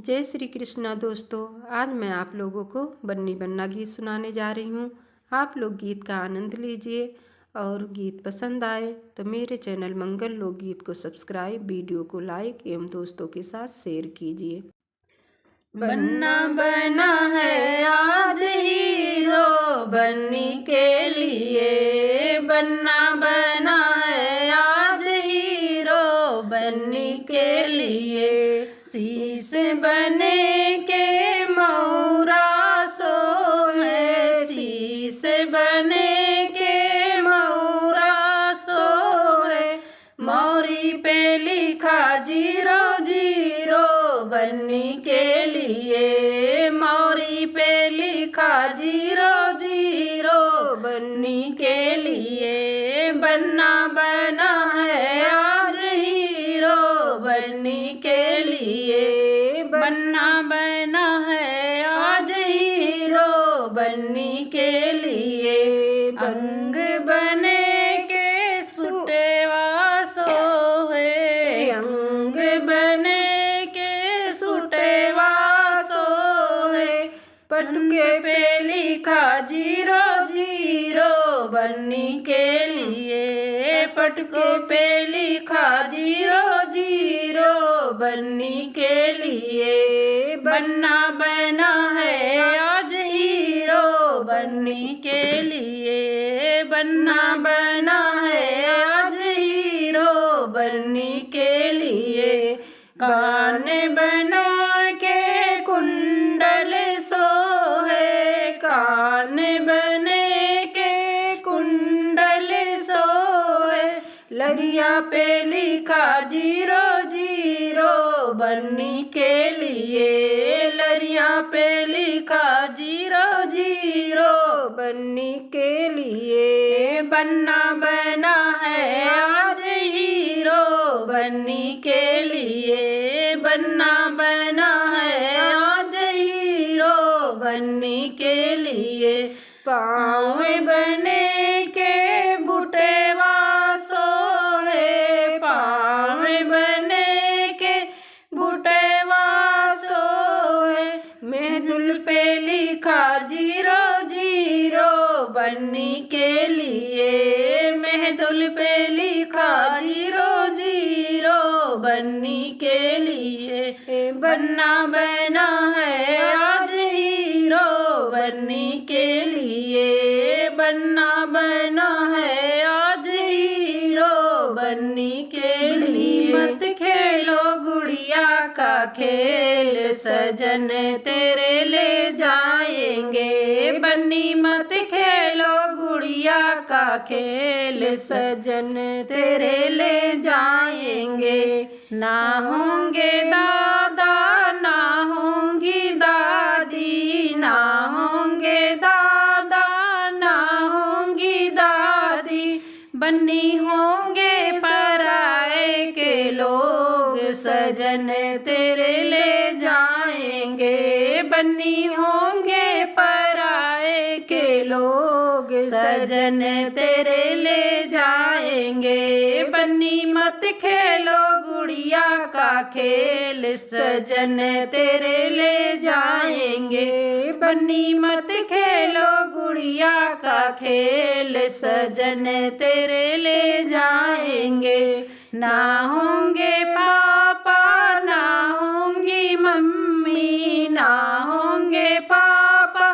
जय श्री कृष्णा दोस्तों। आज मैं आप लोगों को बन्नी बन्ना गीत सुनाने जा रही हूँ। आप लोग गीत का आनंद लीजिए और गीत पसंद आए तो मेरे चैनल मंगल लोकगीत को सब्सक्राइब, वीडियो को लाइक एवं दोस्तों के साथ शेयर कीजिए। बन्ना बना है आज हीरो बन्नी के लिए, बन्ना बना है आज हीरो बन्नी के लिए। शीश बने के मौरा सोए, शीश बने के मौरा सोए। मौरी पे लिखा 0 0 बन्नी के लिए, मौरी पे लिखा 0 0 बन्नी के लिए। बन्ना बना है आज हीरो बन्नी के लिए, बन्ना बना है आज हीरो बन्नी के लिए। अंग बने के सुटेवा सोहे, अंग बने के सुटेवा सोहे। पटके पे लिखा 0 0 बन्नी के लिए, पटके पे लिखा 0 0 बन्नी के लिए। बन्ना बना है आज हीरो बन्नी के लिए, बन्ना बना है आज हीरो बन्नी के लिए। कान बना के कुंडल सोहे, कान बने के कुंडल सोहे। लरिया पे लिखा 0 0 बन्नी के लिए, लरिया पे लिखा 0 0 बन्नी के लिए। बन्ना बना है आज हीरो बन्नी के लिए, बन्ना बना है आज हीरो बन्नी के लिए। पाँव बने के बुटेवा सोहे, पाँव बने के बुटेवा सोहे। मेहदुल पे लिखा 0 0 बन्नी के लिए, मेहदुल पे लिखा 0 0 बन्नी के लिए। बन्ना बना है आज हीरो बन्नी के लिए, बन्ना बना है आज हीरो बन्नी के लिए। मत खेलो गुड़िया का खेल, सजन तेरे ले जाएंगे। बन्नी मत खेलो गुड़िया का खेल, सजन तेरे ले जाएंगे। ना होंगे दादा ना होंगी दादी, ना होंगे दादा ना होंगी दादी। बन्नी होंगे पराए के लोग, सजन तेरे ले जाएंगे। बन्नी होंगे पराए के लोग, सजन तेरे ले जाएंगे। बन्नी मत खेलो गुड़िया का खेल, सजन तेरे ले जाएंगे। बन्नी मत खेलो गुड़िया का खेल, सजन तेरे ले जाएंगे। ना होंगे पापा ना होंगी मम्मी, ना होंगे पापा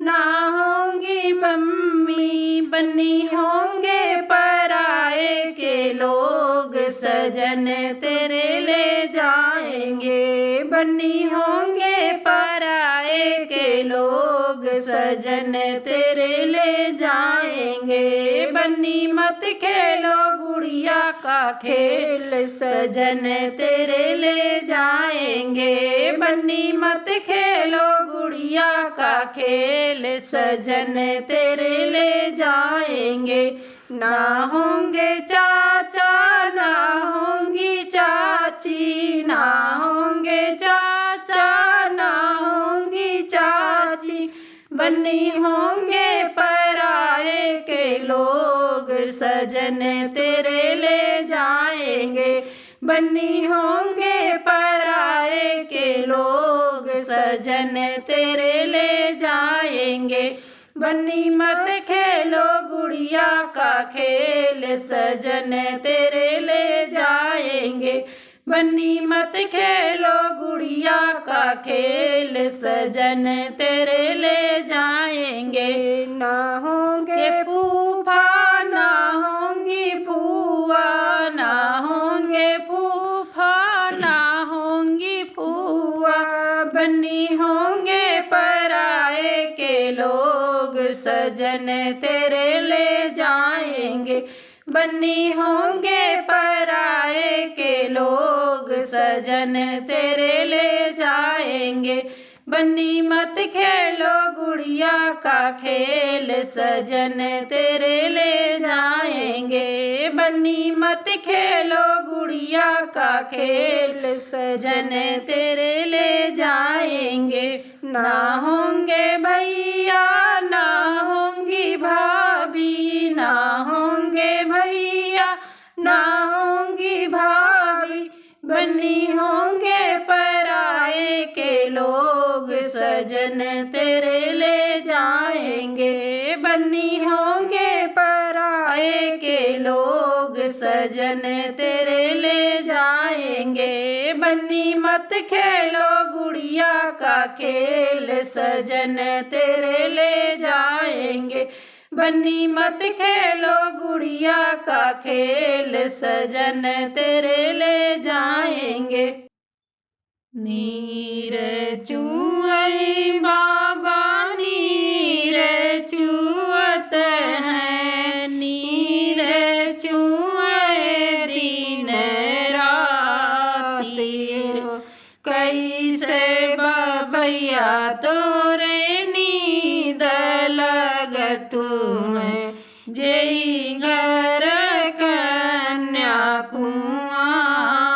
ना होंगी मम्मी। बन्नी होंगे पराए के लोग, सजन तेरे ले जाएंगे। बन्नी होंगे पराए के लोग, सजन तेरे ले जाएंगे। बन्नी मत खेलो गुड़िया का खेल, सजन तेरे ले जाएंगे। बन्नी मत खेलो गुड़िया का खेल, सजन तेरे ले जाएंगे। ना होंगे चाचा ना होंगी चाची, ना होंगे चाचा ना होंगी चाची। बन्नी होंगे पराए के लोग, सजन तेरे ले जाएंगे। बन्नी होंगे पराए के लोग, सजन तेरे ले जाएंगे। बन्नी मत खेलो गुड़िया का खेल, सजन तेरे ले जाएंगे। बन्नी मत खेलो गुड़िया का खेल, सजन तेरे ले जाएंगे। ना होंगे फूफा ना होंगी फूआ, ना होंगे फूफा ना होंगी फूआ। बन्नी होंगे पराए के लोग, सजन तेरे ले जाएंगे। बन्नी होंगे पराए के लोग, सजन तेरे ले जाएंगे। बन्नी मत खेलो गुड़िया का खेल, सजन तेरे ले जाएंगे। बन्नी मत खेलो गुड़िया का खेल, सजन तेरे ले जाएंगे। ना होंगे भैया ना होंगी भाभी, ना होंगे भैया ना होंगी भाभी। बन्नी होंगे पराए के लोग, सजन तेरे ले जाएंगे। बन्नी होंगे पराए के लोग, सजन तेरे ले जाएंगे। बन्नी मत खेलो गुड़िया का खेल, सजन तेरे ले जाएंगे। बन्नी मत खेलो गुड़िया का खेल, सजन तेरे ले जाएंगे। नीर चुअई बाबा नीर चुअत है, नीर चुअए दिन राती। कैसे बबैया तोरे नींद लगत है, जेई घर कन्या कुंवार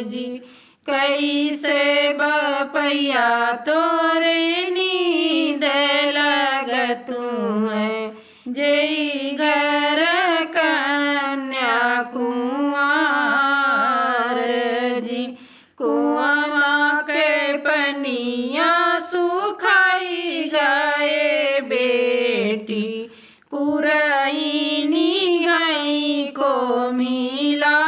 जी। कैसे बपैया तोरे नींद लगत है, जेई घर कन्या कुंवार जी। कुआं के पनिया सुखाई गए बेटी, पुरैनी हई को मिलाई।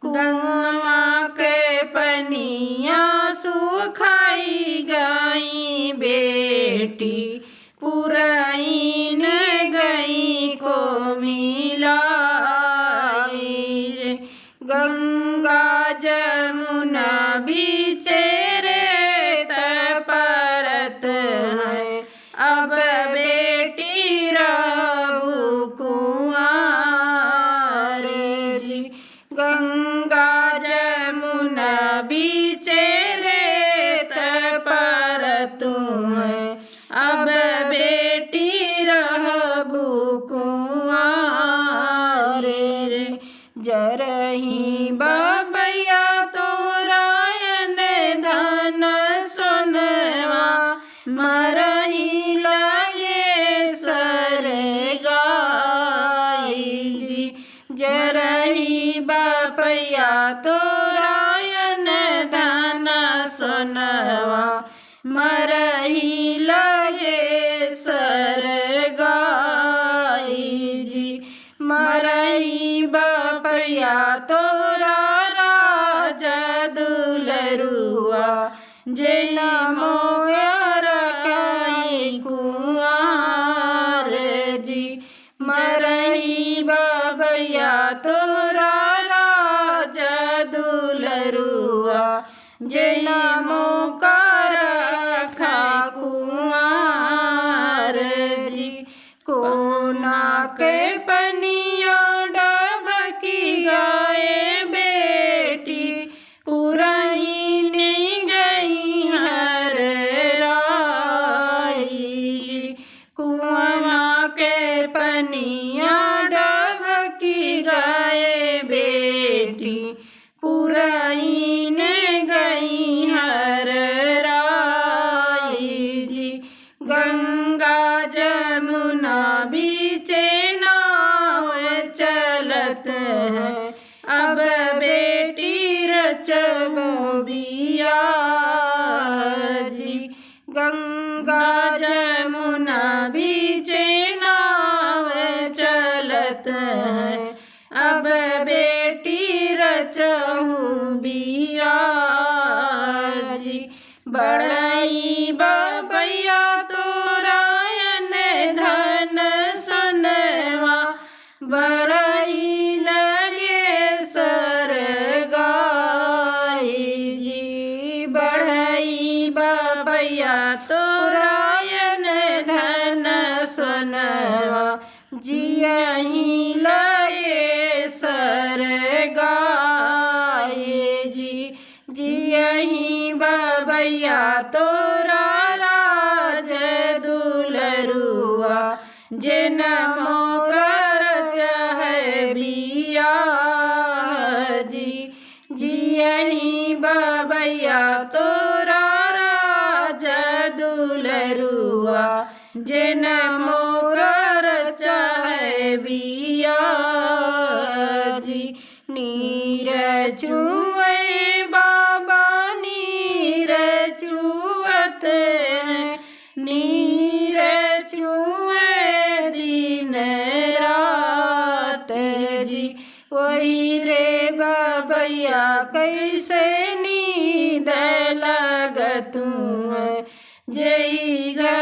कुआं के पनिया सुखाई गई बेटी, पुरैन गई को मिलाई। गंगा जमुना बीचे रेत परत है, अब बेटी रहू कुंवार जी। गंगा जमुना बीचे रेत परत है, अब बेटी रहू कुंवार रे। जरही बबैया तोरायन धन सोनवा, मरही लगे सर गाई जी। जरही बबैया तोरायन धन सोनवा, मरही लगे सर गाई जी। मरही बपैया तोरा राजा दुलरुआ, जेना मोयर काई कुंवार जी। मरही बबैया तोरा राजा दुलरुआ, जेना मोकर खा कुंवार जी। कोना के पनिया डबकी गाए बेटी, पुरैनी गई हर राई जी। कुआं के पनिया डबकी गाए बेटी, पुरैन गई हर रचबो बिया जी। गंगा जमुना बीचे नाव चलत है, अब बेटी रचहु बिया जी। बड़ई बबैया तोरायन धन सोनवा, बरई लगे सर गाई जी। बढ़ई बबैया तोरायन धन सोनवा, जियहि लगे सर गाई जी। जियहि बबैया तोरा राज दुलरुआ, जनमो कर चाहे बिया जी। जियहि बबैया तोरा राज दुलरुआ, जनमो कर चाहे बिया जी। नीर चुए बाबा नीर चुअत है, नीर चुए दिन रात जी। वही रे बबैया कैसे नींद लगतू है, जही घर